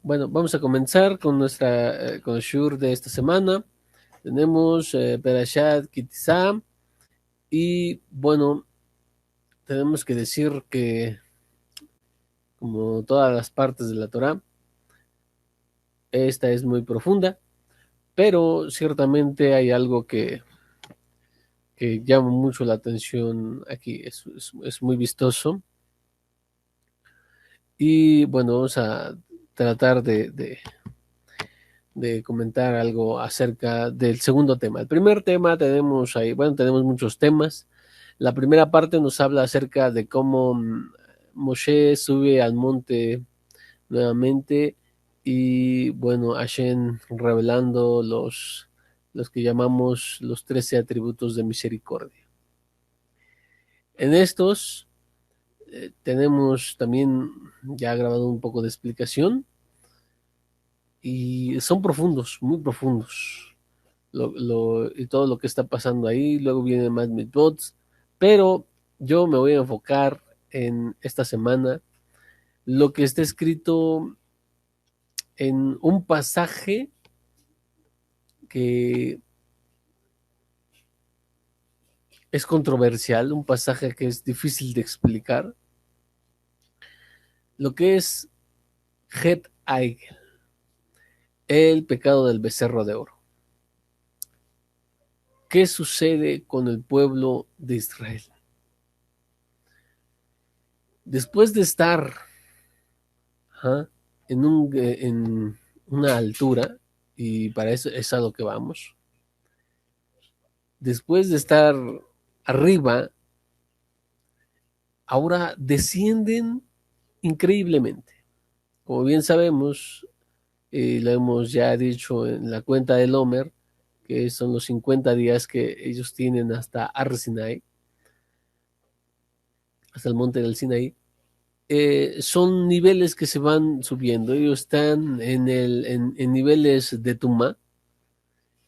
Bueno, vamos a comenzar con con el shur de esta semana. Tenemos Perashat Kitizá y bueno, tenemos que decir que como todas las partes de la Torá, esta es muy profunda, pero ciertamente hay algo que llama mucho la atención aquí, es muy vistoso y bueno, vamos a tratar de comentar algo acerca del segundo tema. El primer tema tenemos ahí, bueno, tenemos muchos temas. La primera parte nos habla acerca de cómo Moshe sube al monte nuevamente y bueno, Hashem revelando los que llamamos los 13 atributos de misericordia. En estos tenemos también ya grabado un poco de explicación y son profundos, muy profundos. Y todo lo que está pasando ahí. Luego viene más Midbots, pero yo me voy a enfocar en esta semana lo que está escrito en un pasaje que es controversial, un pasaje que es difícil de explicar, lo que es Het Aigel, el pecado del becerro de oro. ¿Qué sucede con el pueblo de Israel? Después de estar ajá, en una altura, y para eso es a lo que vamos, después de estar arriba, ahora descienden increíblemente. Como bien sabemos, lo hemos ya dicho en la cuenta del Homer, que son los 50 días que ellos tienen hasta Ar Sinai, hasta el monte del Sinaí. Son niveles que se van subiendo. Ellos están en niveles de Tumá,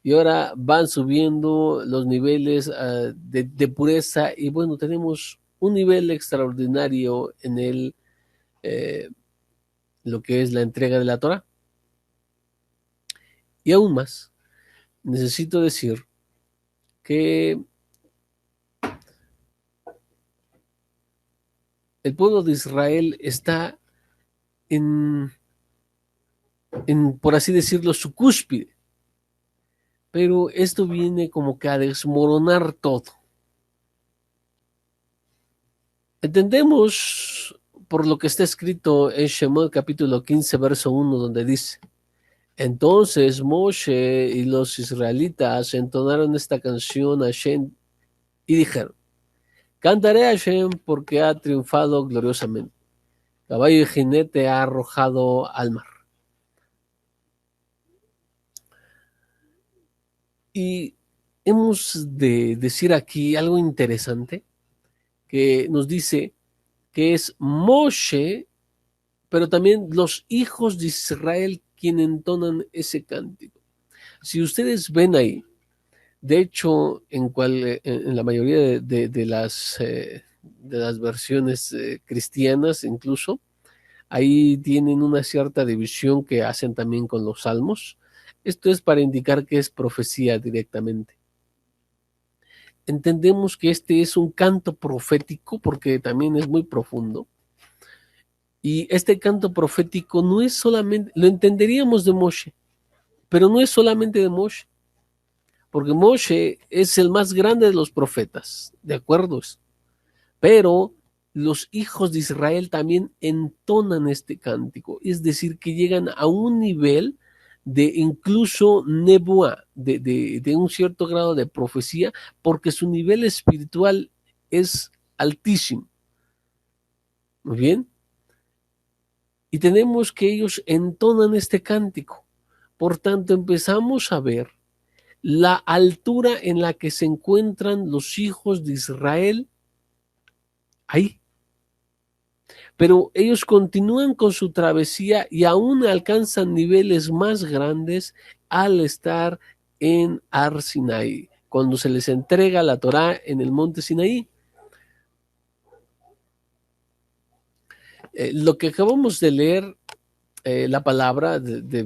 y ahora van subiendo los niveles de pureza y bueno, tenemos un nivel extraordinario en eh, lo que es la entrega de la Torah. Y aún más, necesito decir que el pueblo de Israel está por así decirlo, su cúspide, pero esto viene como que a desmoronar todo. Entendemos por lo que está escrito en Shemot capítulo 15, verso 1, donde dice: entonces Moshe y los israelitas entonaron esta canción a Hashem y dijeron: cantaré a Hashem porque ha triunfado gloriosamente. Caballo y jinete ha arrojado al mar. Y hemos de decir aquí algo interesante que nos dice que es Moshe, pero también los hijos de Israel quienes entonan ese cántico. Si ustedes ven ahí, de hecho, en la mayoría de las versiones cristianas, incluso, ahí tienen una cierta división que hacen también con los salmos. Esto es para indicar que es profecía directamente. Entendemos que este es un canto profético porque también es muy profundo. Y este canto profético no es solamente, lo entenderíamos de Moshe, pero no es solamente de Moshe, porque Moshe es el más grande de los profetas, ¿de acuerdo? Pero los hijos de Israel también entonan este cántico, es decir, que llegan a un nivel de incluso nebuá, de un cierto grado de profecía, porque su nivel espiritual es altísimo. Muy bien. Y tenemos que ellos entonan este cántico. Por tanto, empezamos a ver la altura en la que se encuentran los hijos de Israel ahí. Pero ellos continúan con su travesía y aún alcanzan niveles más grandes al estar en Ar Sinai, cuando se les entrega la Torá en el monte Sinaí. Lo que acabamos de leer la palabra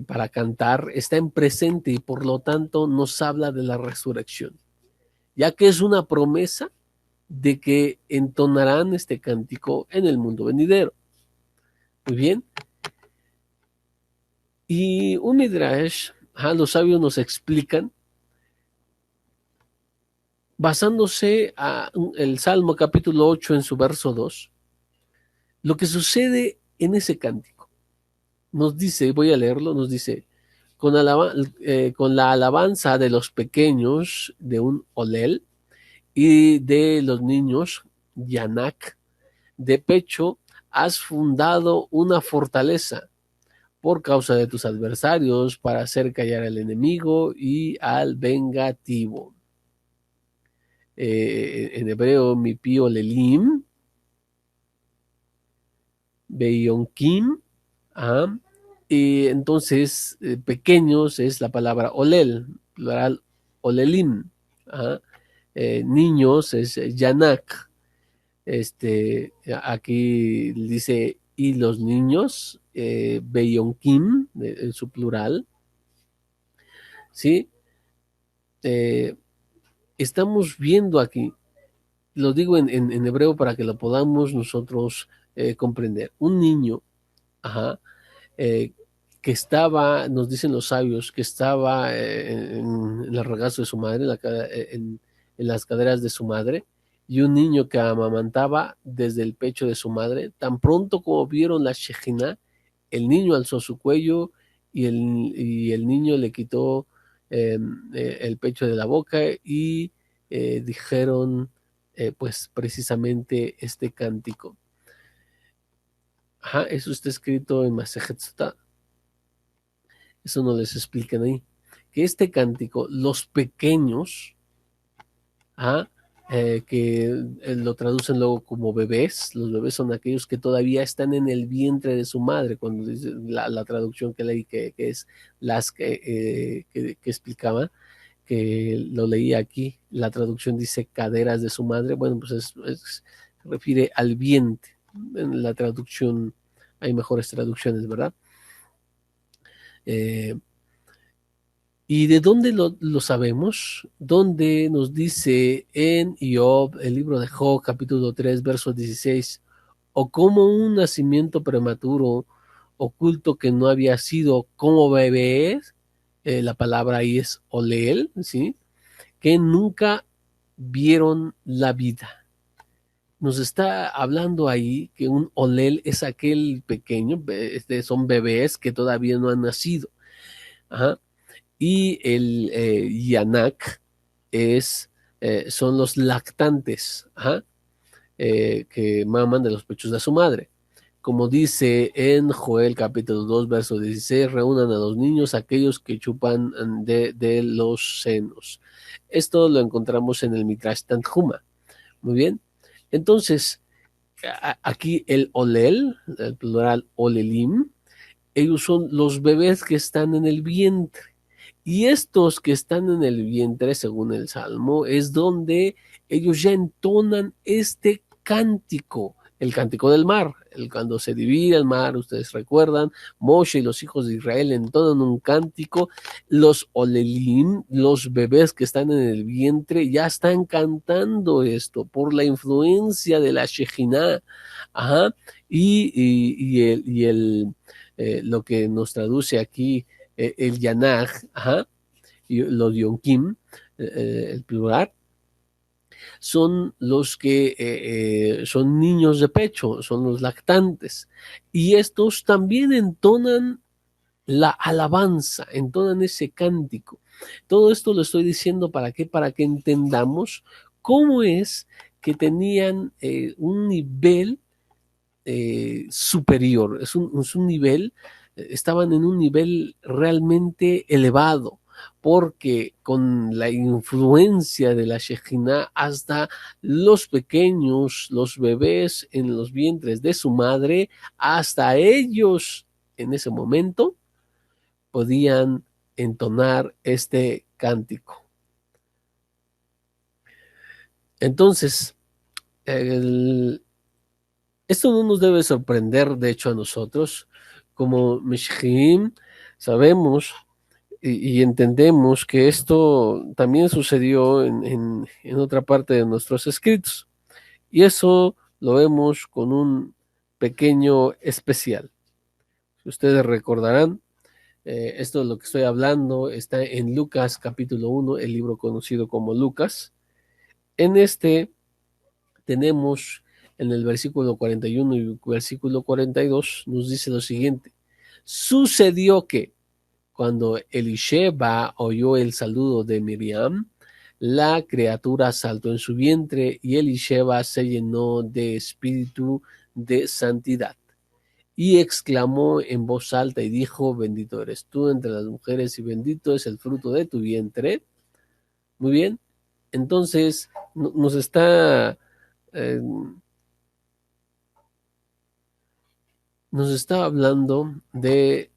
para cantar está en presente y por lo tanto nos habla de la resurrección, ya que es una promesa de que entonarán este cántico en el mundo venidero. Muy bien. Y un midrash, los sabios nos explican, basándose a el Salmo capítulo 8 en su verso 2, lo que sucede en ese cántico. Nos dice, voy a leerlo, nos dice, con la alabanza de los pequeños de un olel y de los niños, yanak, de pecho, has fundado una fortaleza por causa de tus adversarios para hacer callar al enemigo y al vengativo. En hebreo, mi pío lelim, beyonkim, y entonces pequeños es la palabra olel, plural olelim, niños es yanak, aquí dice y los niños, beyonkim, en su plural, ¿sí? Estamos viendo aquí, lo digo en hebreo para que lo podamos nosotros comprender, un niño, ajá, eh, que estaba, nos dicen los sabios, que estaba en el regazo de su madre, en las caderas de su madre, y un niño que amamantaba desde el pecho de su madre. Tan pronto como vieron la Shejina, el niño alzó su cuello y el niño le quitó el pecho de la boca y dijeron pues precisamente este cántico. Eso está escrito en Masejet Sotá. Eso no les explican ahí. Que este cántico, los pequeños, que lo traducen luego como bebés, los bebés son aquellos que todavía están en el vientre de su madre, cuando dice la traducción que leí, que es las que explicaba, que lo leí aquí, la traducción dice caderas de su madre, bueno, pues se refiere al vientre, en la traducción, hay mejores traducciones, ¿verdad? ¿Y de dónde lo sabemos? Donde nos dice en Job, el libro de Job, capítulo 3, verso 16, o como un nacimiento prematuro, oculto que no había sido como bebé, la palabra ahí es oleel, ¿sí? Que nunca vieron la vida. Nos está hablando ahí que un olel es aquel pequeño, son bebés que todavía no han nacido. Ajá. Y el yanak son los lactantes, que maman de los pechos de su madre. Como dice en Joel capítulo 2, verso 16, reúnan a los niños, aquellos que chupan de los senos. Esto lo encontramos en el Midrash Tanhuma. Muy bien. Entonces, aquí el olel, el plural olelim, ellos son los bebés que están en el vientre. Y estos que están en el vientre, según el Salmo, es donde ellos ya entonan este cántico, el cántico del mar. Cuando se divide el mar, ustedes recuerdan, Moshe y los hijos de Israel entonan un cántico. Los olelim, los bebés que están en el vientre, ya están cantando esto por la influencia de la Shejinah. Lo que nos traduce aquí el Yanaj, y los Yonkim, el plural, son los que son niños de pecho, son los lactantes. Y estos también entonan la alabanza, entonan ese cántico. Todo esto lo estoy diciendo ¿para qué? Para que entendamos cómo es que tenían un nivel superior, es un nivel, estaban en un nivel realmente elevado, porque con la influencia de la Shejina, hasta los pequeños, los bebés en los vientres de su madre, hasta ellos en ese momento podían entonar este cántico. Entonces, esto no nos debe sorprender, de hecho, a nosotros, como Mishrim, sabemos y entendemos que esto también sucedió en otra parte de nuestros escritos. Y eso lo vemos con un pequeño especial. Si ustedes recordarán, esto de lo que estoy hablando está en Lucas capítulo 1, el libro conocido como Lucas. En este tenemos en el versículo 41 y versículo 42, nos dice lo siguiente. Sucedió que cuando Elisheba oyó el saludo de Miriam, la criatura saltó en su vientre y Elisheba se llenó de espíritu de santidad. Y exclamó en voz alta y dijo, bendito eres tú entre las mujeres y bendito es el fruto de tu vientre. Muy bien, entonces nos está, eh, nos está hablando de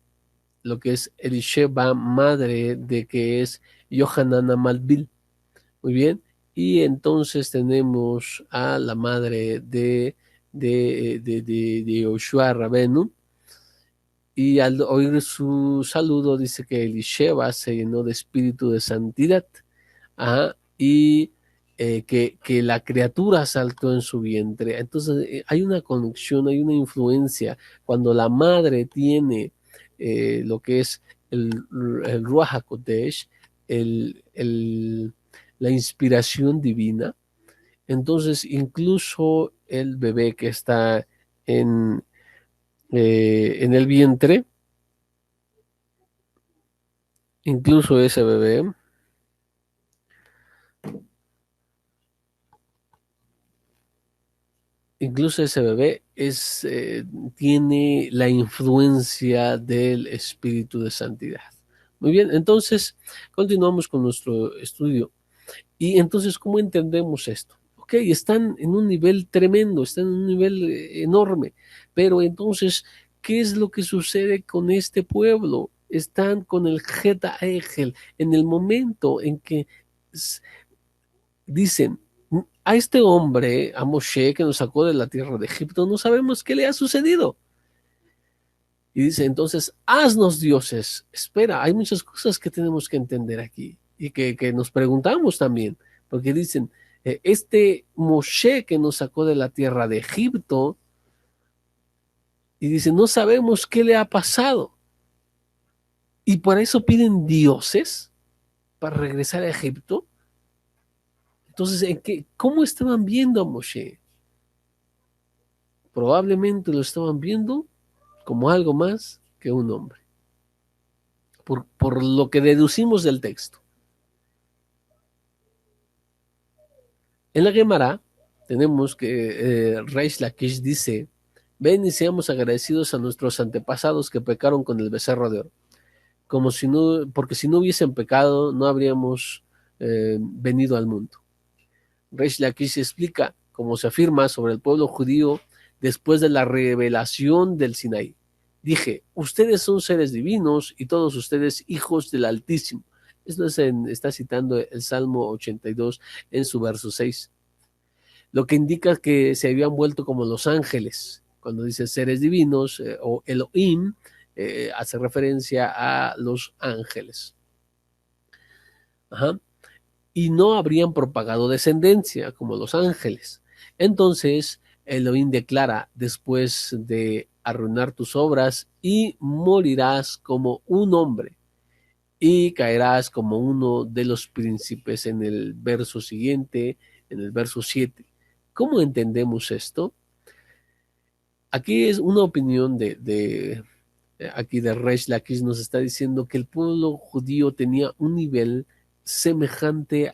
lo que es Elisheba, madre de que es Yohanana Malbil. Muy bien, y entonces tenemos a la madre de Yoshua Rabenu, y al oír su saludo dice que Elisheba se llenó de espíritu de santidad. Ajá, y que la criatura saltó en su vientre. Entonces hay una conexión, hay una influencia. Cuando la madre tiene lo que es el Ruach HaKodesh, el, el, la inspiración divina, entonces incluso el bebé que está en el vientre, incluso ese bebé, incluso ese bebé tiene la influencia del Espíritu de Santidad. Muy bien, entonces continuamos con nuestro estudio. Y entonces, ¿cómo entendemos esto? Ok, están en un nivel tremendo, están en un nivel enorme, pero entonces, ¿qué es lo que sucede con este pueblo? Están con el Geta Egel en el momento en que dicen, a este hombre, a Moshe, que nos sacó de la tierra de Egipto, no sabemos qué le ha sucedido. Y dice, entonces, haznos dioses. Espera, hay muchas cosas que tenemos que entender aquí y que nos preguntamos también, porque dicen, este Moshe que nos sacó de la tierra de Egipto, y dice, no sabemos qué le ha pasado. Y por eso piden dioses para regresar a Egipto. Entonces, ¿cómo estaban viendo a Moshe? Probablemente lo estaban viendo como algo más que un hombre, por lo que deducimos del texto. En la Gemara tenemos que Reish Lakish dice, ven y seamos agradecidos a nuestros antepasados que pecaron con el becerro de oro, como si no, porque si no hubiesen pecado no habríamos venido al mundo. Reish Lakish explica, como se afirma sobre el pueblo judío después de la revelación del Sinaí. Dije, ustedes son seres divinos y todos ustedes hijos del Altísimo. Esto está citando el Salmo 82 en su verso 6. Lo que indica que se habían vuelto como los ángeles. Cuando dice seres divinos o Elohim, hace referencia a los ángeles. Ajá. Y no habrían propagado descendencia como los ángeles. Entonces Elohim declara, después de arruinar tus obras, y morirás como un hombre, y caerás como uno de los príncipes, en el verso siguiente, en el verso 7. ¿Cómo entendemos esto? Aquí es una opinión aquí de Reish Lakish, nos está diciendo que el pueblo judío tenía un nivel semejante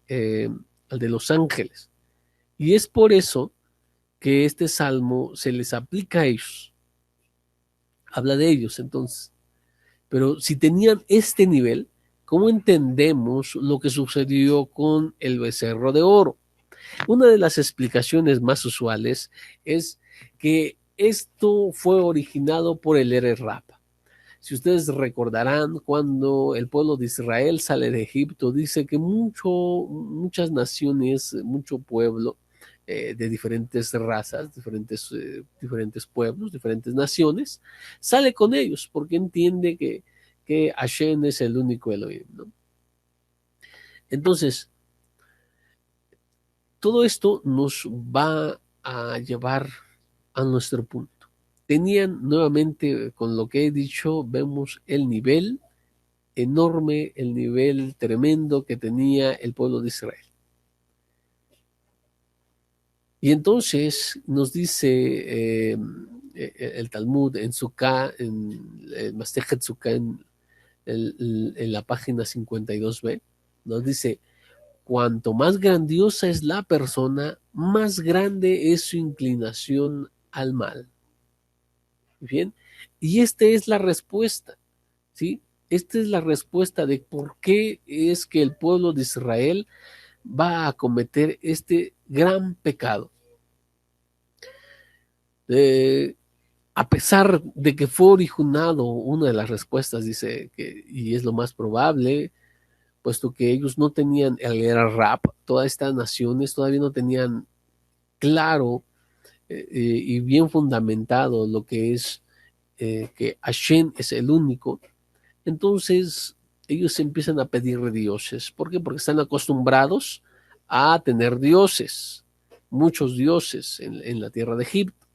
eh, al de los ángeles. Y es por eso que este salmo se les aplica a ellos. Habla de ellos entonces. Pero si tenían este nivel, ¿cómo entendemos lo que sucedió con el becerro de oro? Una de las explicaciones más usuales es que esto fue originado por el Rap. Si ustedes recordarán, cuando el pueblo de Israel sale de Egipto, dice que muchas naciones, mucho pueblo, de diferentes razas, diferentes pueblos, diferentes naciones, sale con ellos porque entiende que Hashem es el único Elohim, ¿no? Entonces, todo esto nos va a llevar a nuestro punto. Tenían nuevamente, con lo que he dicho, vemos el nivel enorme, el nivel tremendo que tenía el pueblo de Israel. Y entonces nos dice el Talmud en Sukkah, en el Masejet Sukkah, en la página 52b, nos dice: cuanto más grandiosa es la persona, más grande es su inclinación al mal. Bien, y esta es la respuesta, ¿sí? Esta es la respuesta de por qué es que el pueblo de Israel va a cometer este gran pecado. A pesar de que fue originado, una de las respuestas dice que, y es lo más probable, puesto que ellos no tenían el rap, todas estas naciones todavía no tenían claro y bien fundamentado lo que es que Hashem es el único. Entonces ellos empiezan a pedir dioses. ¿Por qué? Porque están acostumbrados a tener dioses, muchos dioses en la tierra de Egipto.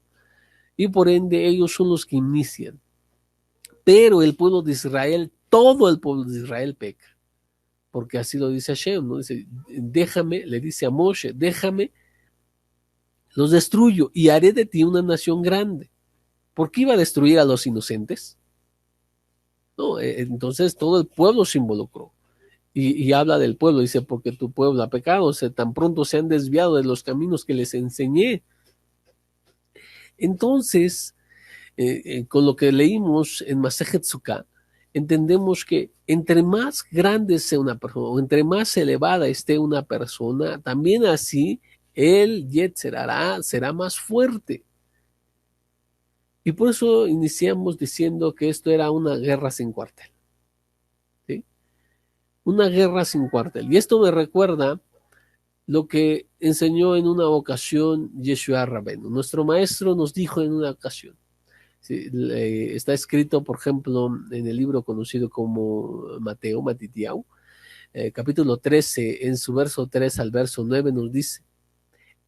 Y por ende ellos son los que inician. Pero el pueblo de Israel, todo el pueblo de Israel peca. Porque así lo dice Hashem, ¿no? Dice, déjame, le dice a Moshe, déjame, los destruyo y haré de ti una nación grande. ¿Por qué iba a destruir a los inocentes? No, entonces todo el pueblo se involucró. Y habla del pueblo, dice, porque tu pueblo ha pecado, o sea, tan pronto se han desviado de los caminos que les enseñé. Entonces, con lo que leímos en Masejet Sukkah, entendemos que entre más grande sea una persona, o entre más elevada esté una persona, también así el Yetzer Hará será más fuerte. Y por eso iniciamos diciendo que esto era una guerra sin cuartel. ¿Sí? Una guerra sin cuartel. Y esto me recuerda lo que enseñó en una ocasión Yeshua Rabbeinu. Nuestro maestro nos dijo en una ocasión. Sí, está escrito, por ejemplo, en el libro conocido como Matitiau, capítulo 13, en su verso 3 al verso 9 nos dice: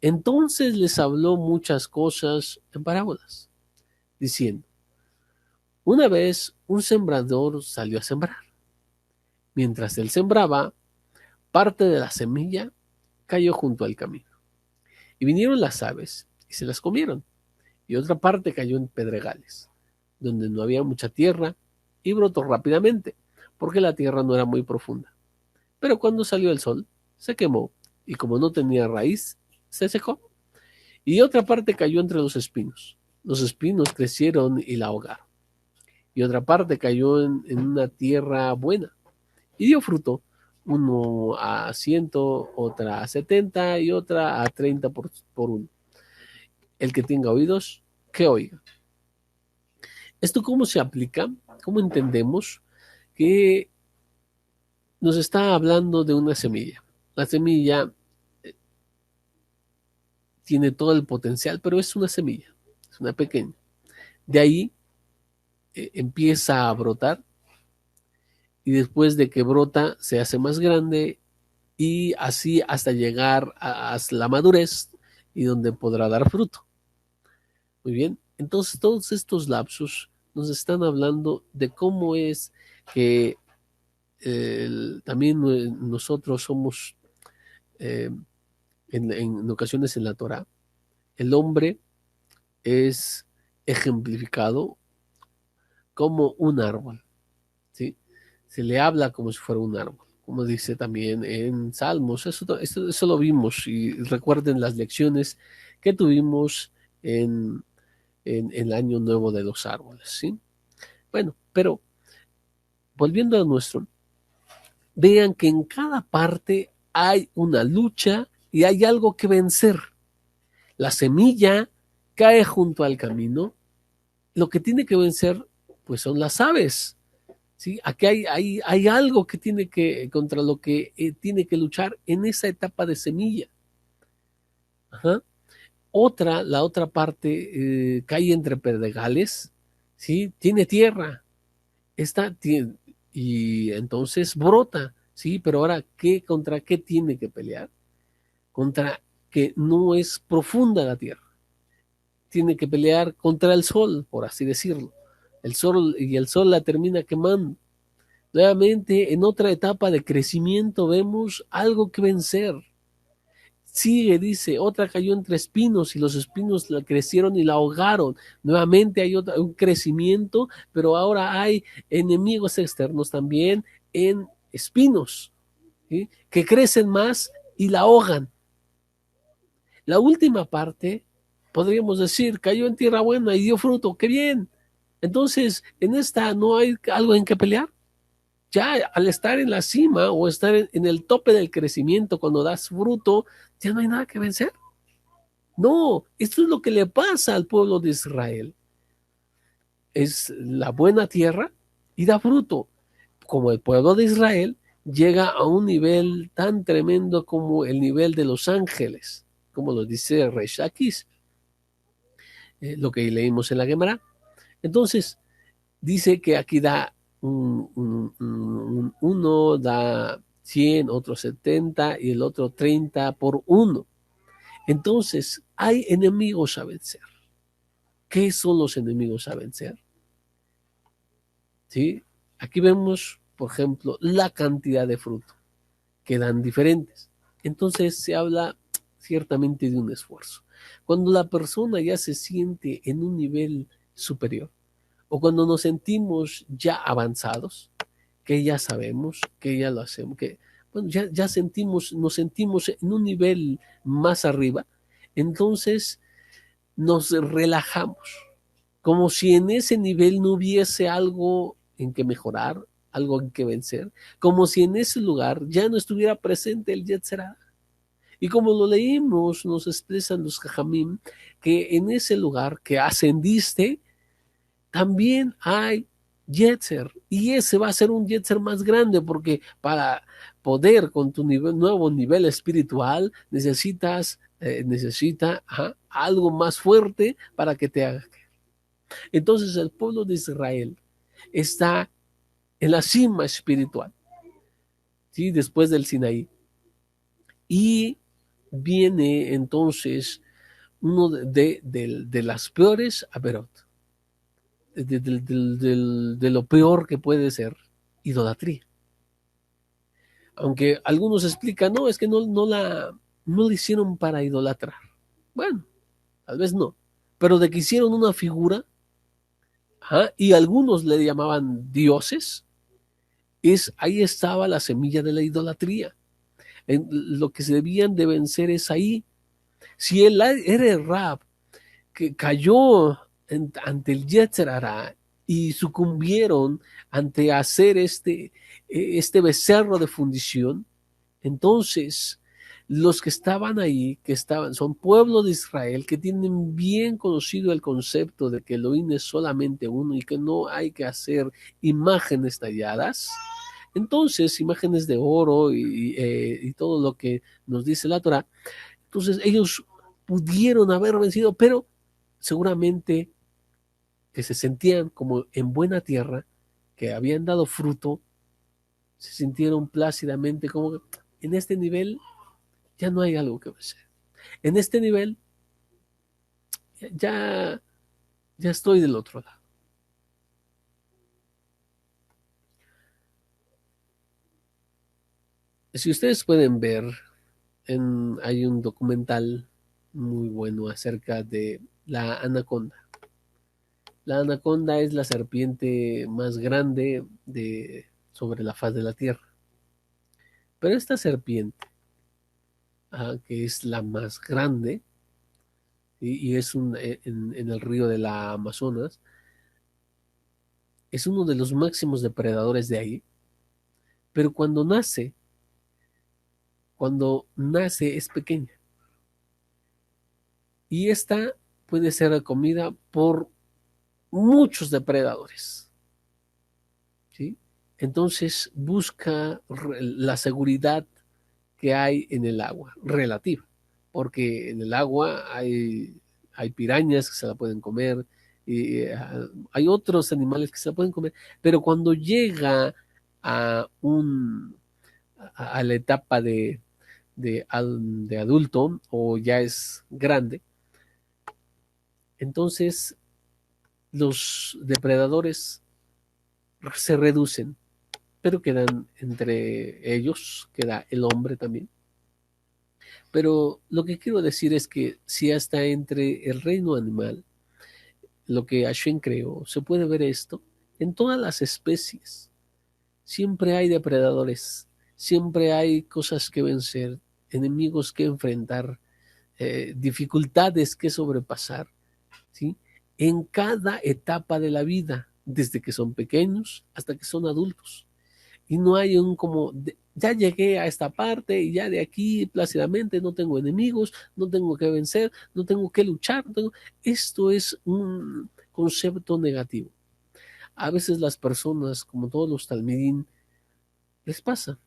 entonces les habló muchas cosas en parábolas, diciendo: una vez un sembrador salió a sembrar. Mientras él sembraba, parte de la semilla cayó junto al camino. Y vinieron las aves y se las comieron. Y otra parte cayó en pedregales, donde no había mucha tierra, y brotó rápidamente, porque la tierra no era muy profunda. Pero cuando salió el sol, se quemó, y como no tenía raíz, se secó. Y otra parte cayó entre los espinos. Los espinos crecieron y la ahogaron. Y otra parte cayó en una tierra buena, y dio fruto, uno a 100, otra a 70 y otra a 30 por uno. El que tenga oídos, que oiga. ¿Esto cómo se aplica? ¿Cómo entendemos que nos está hablando de una semilla? La semilla tiene todo el potencial, pero es una semilla, es una pequeña. De ahí empieza a brotar, y después de que brota se hace más grande, y así hasta llegar a la madurez, y donde podrá dar fruto. Muy bien, entonces todos estos lapsos nos están hablando de cómo es que también nosotros somos, en ocasiones en la Torah, el hombre es ejemplificado como un árbol, ¿sí? Se le habla como si fuera un árbol, como dice también en Salmos. Eso lo vimos, y recuerden las lecciones que tuvimos en el Año Nuevo de los Árboles, ¿sí? Bueno, pero volviendo a nuestro, vean que en cada parte hay una lucha y hay algo que vencer. La semilla cae junto al camino. Lo que tiene que vencer, pues, son las aves. ¿Sí? Aquí hay algo que tiene que, contra lo que tiene que luchar en esa etapa de semilla. Ajá. La otra parte cae entre pedregales, ¿sí? Tiene tierra, y entonces brota, ¿sí? Pero ahora, ¿contra qué tiene que pelear? Contra que no es profunda la tierra. Tiene que pelear contra el sol, por así decirlo. El sol la termina quemando. Nuevamente, en otra etapa de crecimiento vemos algo que vencer. Sigue, dice, otra cayó entre espinos y los espinos la crecieron y la ahogaron. Nuevamente hay un crecimiento, pero ahora hay enemigos externos también en espinos, ¿sí? Que crecen más y la ahogan. La última parte, podríamos decir, cayó en tierra buena y dio fruto. ¡Qué bien! Entonces, en esta no hay algo en que pelear. Ya al estar en la cima o estar en el tope del crecimiento, cuando das fruto, ya no hay nada que vencer. No, esto es lo que le pasa al pueblo de Israel. Es la buena tierra y da fruto. Como el pueblo de Israel llega a un nivel tan tremendo como el nivel de los ángeles, como lo dice Reish Lakish, lo que leímos en la Gemara. Entonces, dice que aquí da uno da 100, otro 70 y el otro 30 por uno. Entonces, hay enemigos a vencer. ¿Qué son los enemigos a vencer? ¿Sí? Aquí vemos, por ejemplo, la cantidad de fruto que dan diferentes. Entonces se habla ciertamente de un esfuerzo. Cuando la persona ya se siente en un nivel superior o cuando nos sentimos ya avanzados, que ya sabemos, que ya lo hacemos, que bueno, ya nos sentimos en un nivel más arriba, entonces nos relajamos, como si en ese nivel no hubiese algo en que mejorar, algo en que vencer, como si en ese lugar ya no estuviera presente el Yetzer Hara. Y como lo leímos, nos expresan los Jajamim, que en ese lugar que ascendiste, también hay Yetzer, y ese va a ser un Yetzer más grande, porque para poder con tu nuevo nivel espiritual necesita algo más fuerte para que te haga. Entonces el pueblo de Israel está en la cima espiritual, ¿sí? Después del Sinaí. Y viene entonces uno de las peores averot, de lo peor que puede ser idolatría. Aunque algunos explican, no, es que no la hicieron para idolatrar. Bueno, tal vez no. Pero de que hicieron una figura, y algunos le llamaban dioses, ahí estaba la semilla de la idolatría. Lo que se debían de vencer es ahí. Si era el Rab que cayó ante el Yetzer Hara y sucumbieron ante hacer este becerro de fundición, entonces los que estaban ahí, son pueblo de Israel, que tienen bien conocido el concepto de que Elohim es solamente uno y que no hay que hacer imágenes talladas. Entonces, imágenes de oro y todo lo que nos dice la Torah, entonces ellos pudieron haber vencido, pero seguramente que se sentían como en buena tierra, que habían dado fruto, se sintieron plácidamente como que en este nivel ya no hay algo que hacer. En este nivel ya, ya estoy del otro lado. Si ustedes pueden ver, hay un documental muy bueno acerca de la anaconda. La anaconda es la serpiente más grande sobre la faz de la tierra. Pero esta serpiente, que es la más grande, y es en el río de la Amazonas, es uno de los máximos depredadores de ahí, pero cuando nace es pequeña. Y esta puede ser comida por muchos depredadores, ¿sí? Entonces busca la seguridad que hay en el agua, relativa. porque en el agua hay pirañas que se la pueden comer, y hay otros animales que se la pueden comer, pero cuando llega a, a la etapa de adulto o ya es grande, entonces los depredadores se reducen, pero quedan entre ellos, queda el hombre también. Pero lo que quiero decir es que si hasta entre el reino animal, lo que Hashem creó, se puede ver esto en todas las especies. Siempre hay depredadores, siempre hay cosas que vencer, enemigos que enfrentar, dificultades que sobrepasar, ¿sí? En cada etapa de la vida, desde que son pequeños hasta que son adultos. Y no hay un como, ya llegué a esta parte y ya de aquí plácidamente no tengo enemigos, no tengo que vencer, no tengo que luchar. Esto es un concepto negativo. A veces las personas, como todos los talmidín, les pasa.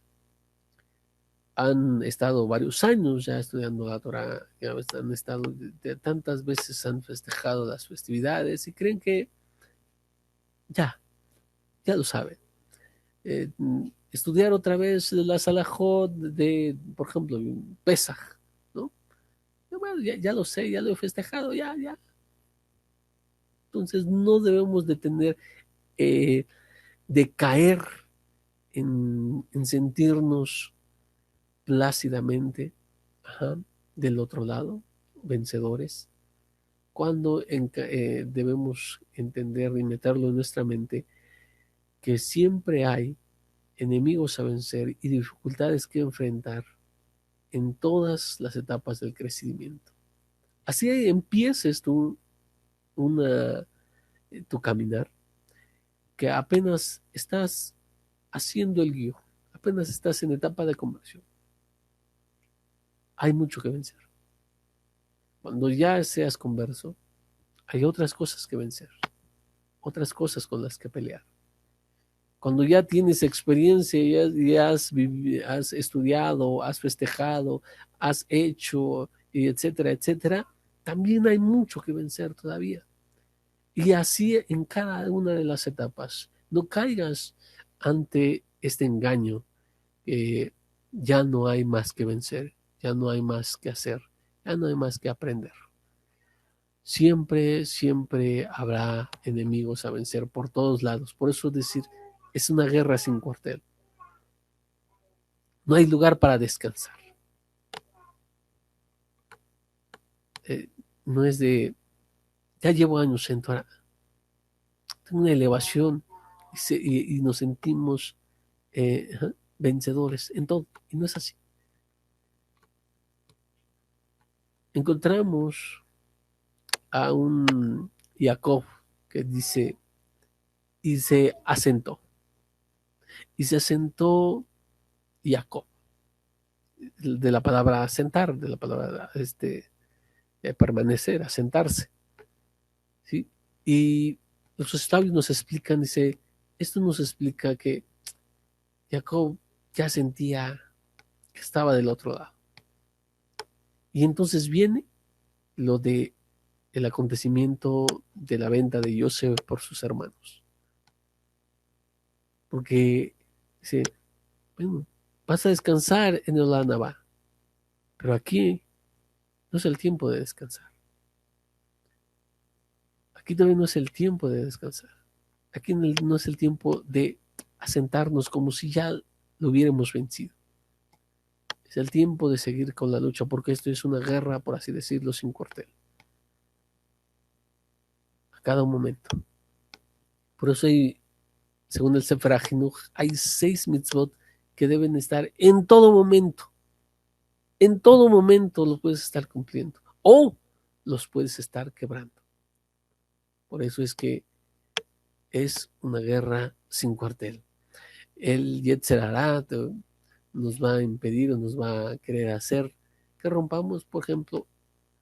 Han estado varios años ya estudiando la Torah, ya han estado tantas veces, han festejado las festividades y creen que ya, ya lo saben. Eh, Estudiar otra vez la Salahot de, por ejemplo, Pesaj, ¿no? Bueno, ya lo sé, ya lo he festejado, ya. Entonces no debemos de tener, de caer en sentirnos plácidamente, ajá, del otro lado, vencedores, cuando debemos entender y meterlo en nuestra mente que siempre hay enemigos a vencer y dificultades que enfrentar en todas las etapas del crecimiento. Así empieces una, tu caminar, que apenas estás haciendo el guión, apenas estás en etapa de conversión. Hay mucho que vencer. Cuando ya seas converso, hay otras cosas que vencer, otras cosas con las que pelear. Cuando ya tienes experiencia, ya has estudiado, has festejado, has hecho, etcétera, etcétera, también hay mucho que vencer todavía. Y así en cada una de las etapas. No caigas ante este engaño que ya no hay más que vencer, ya no hay más que hacer, ya no hay más que aprender. Siempre habrá enemigos a vencer por todos lados. Por eso es decir, es una guerra sin cuartel. No hay lugar para descansar. No es de, ya llevo años en Torah, tengo una elevación y nos sentimos vencedores en todo. Y no es así. Encontramos a un Jacob que dice, y se asentó. Y se asentó Jacob, de la palabra sentar, de la palabra permanecer, asentarse. ¿Sí? Y los sabios nos explican, dice, esto nos explica que Jacob ya sentía que estaba del otro lado. Y entonces viene lo de el acontecimiento de la venta de Joseph por sus hermanos. Porque dice, bueno, vas a descansar en el Anabá, pero aquí no es el tiempo de descansar. Aquí todavía no es el tiempo de descansar. Aquí no es el tiempo de asentarnos como si ya lo hubiéramos vencido. Es el tiempo de seguir con la lucha, porque esto es una guerra, por así decirlo, sin cuartel. A cada momento. Por eso según el Sefer HaChinuch, hay 6 mitzvot que deben estar en todo momento. En todo momento los puedes estar cumpliendo. O los puedes estar quebrando. Por eso es que es una guerra sin cuartel. El Yetzer Hara nos va a impedir o nos va a querer hacer que rompamos, por ejemplo,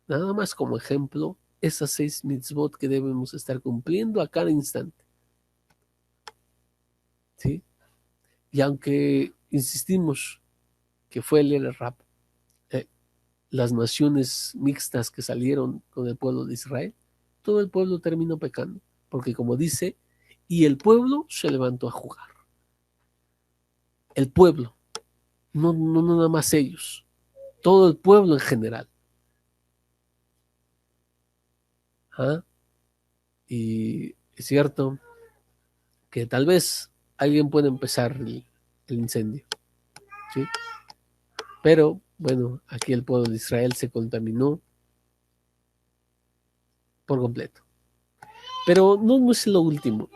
nada más como ejemplo, esas 6 mitzvot que debemos estar cumpliendo a cada instante. ¿Sí? Y aunque insistimos que fue el rap, las naciones mixtas que salieron con el pueblo de Israel, todo el pueblo terminó pecando, porque como dice, y el pueblo se levantó a jugar. El pueblo, no nada más ellos, todo el pueblo en general. ¿Ah? Y es cierto que tal vez alguien puede empezar el incendio, ¿sí? Pero bueno, aquí el pueblo de Israel se contaminó por completo. Pero no es lo último.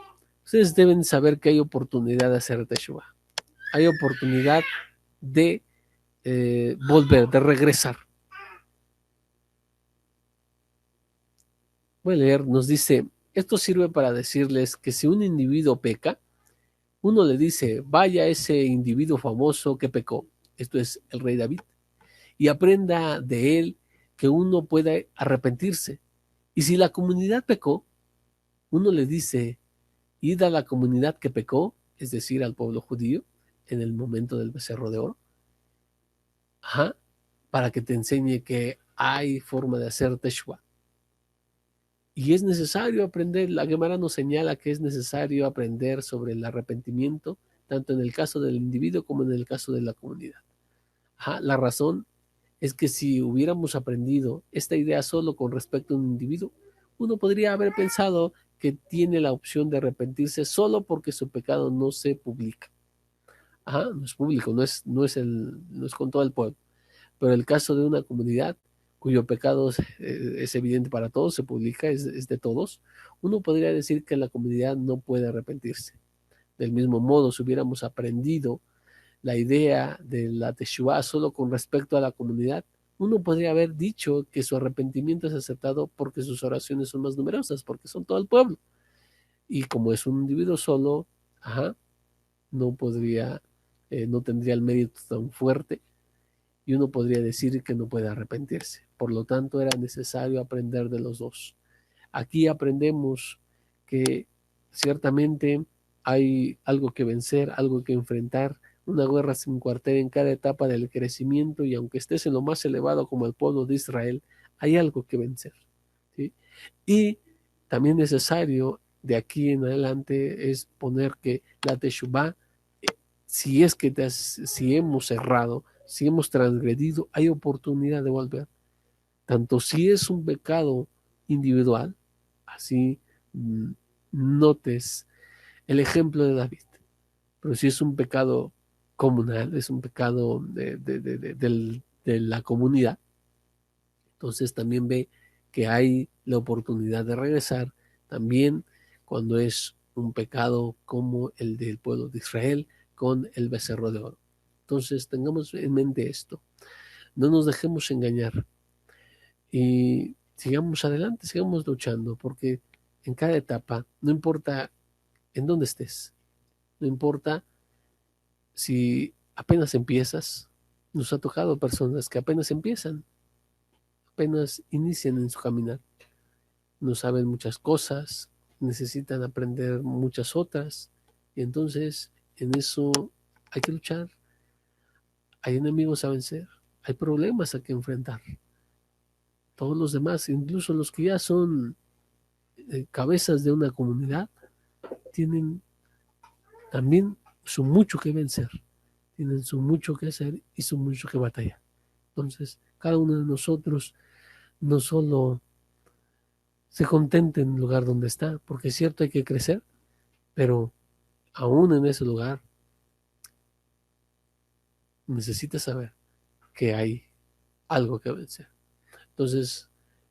Ustedes deben saber que hay oportunidad de hacer Teshuvah. Hay oportunidad de volver, de regresar. Voy a leer, nos dice, esto sirve para decirles que si un individuo peca, uno le dice, vaya ese individuo famoso que pecó, esto es el rey David, y aprenda de él que uno puede arrepentirse. Y si la comunidad pecó, uno le dice, id a la comunidad que pecó, es decir, al pueblo judío, en el momento del becerro de oro, ajá, para que te enseñe que hay forma de hacer Teshuvah. Y es necesario aprender, la Gemara nos señala que es necesario aprender sobre el arrepentimiento, tanto en el caso del individuo como en el caso de la comunidad. Ajá, la razón es que si hubiéramos aprendido esta idea solo con respecto a un individuo, uno podría haber pensado que tiene la opción de arrepentirse solo porque su pecado no se publica. Ajá, no es público, no es con todo el pueblo. Pero el caso de una comunidad cuyo pecado es evidente para todos, se publica, es de todos, uno podría decir que la comunidad no puede arrepentirse. Del mismo modo, si hubiéramos aprendido la idea de la Teshuvah solo con respecto a la comunidad, uno podría haber dicho que su arrepentimiento es aceptado porque sus oraciones son más numerosas, porque son todo el pueblo. Y como es un individuo solo, ajá, no podría, no tendría el mérito tan fuerte y uno podría decir que no puede arrepentirse. Por lo tanto, era necesario aprender de los dos. Aquí aprendemos que ciertamente hay algo que vencer, algo que enfrentar, una guerra sin cuartel en cada etapa del crecimiento y aunque estés en lo más elevado como el pueblo de Israel, hay algo que vencer. ¿Sí? Y también necesario de aquí en adelante es poner que la Teshuvah, si es que si hemos errado, si hemos transgredido, hay oportunidad de volver. Tanto si es un pecado individual, así notes el ejemplo de David, pero si es un pecado comunal, es un pecado de la comunidad, entonces también ve que hay la oportunidad de regresar, también cuando es un pecado como el del pueblo de Israel con el becerro de oro. Entonces tengamos en mente esto, no nos dejemos engañar y sigamos adelante, sigamos luchando, porque en cada etapa, no importa en dónde estés, no importa si apenas empiezas, nos ha tocado personas que apenas empiezan, apenas inician en su caminar, no saben muchas cosas, necesitan aprender muchas otras, y entonces en eso hay que luchar, hay enemigos a vencer, hay problemas a que enfrentar. Todos los demás, incluso los que ya son cabezas de una comunidad, tienen también su mucho que vencer, tienen su mucho que hacer y su mucho que batallar. Entonces, cada uno de nosotros no solo se contente en el lugar donde está, porque es cierto hay que crecer, pero aún en ese lugar necesita saber que hay algo que vencer. Entonces,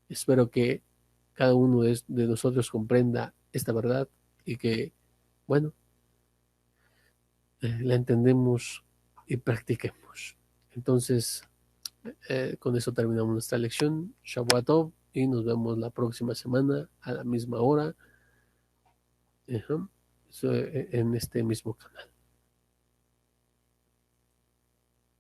espero que cada uno de nosotros comprenda esta verdad y que, bueno, la entendemos y practiquemos. Entonces, con eso terminamos nuestra lección. Shabbat Tov y nos vemos la próxima semana a la misma hora en este mismo canal.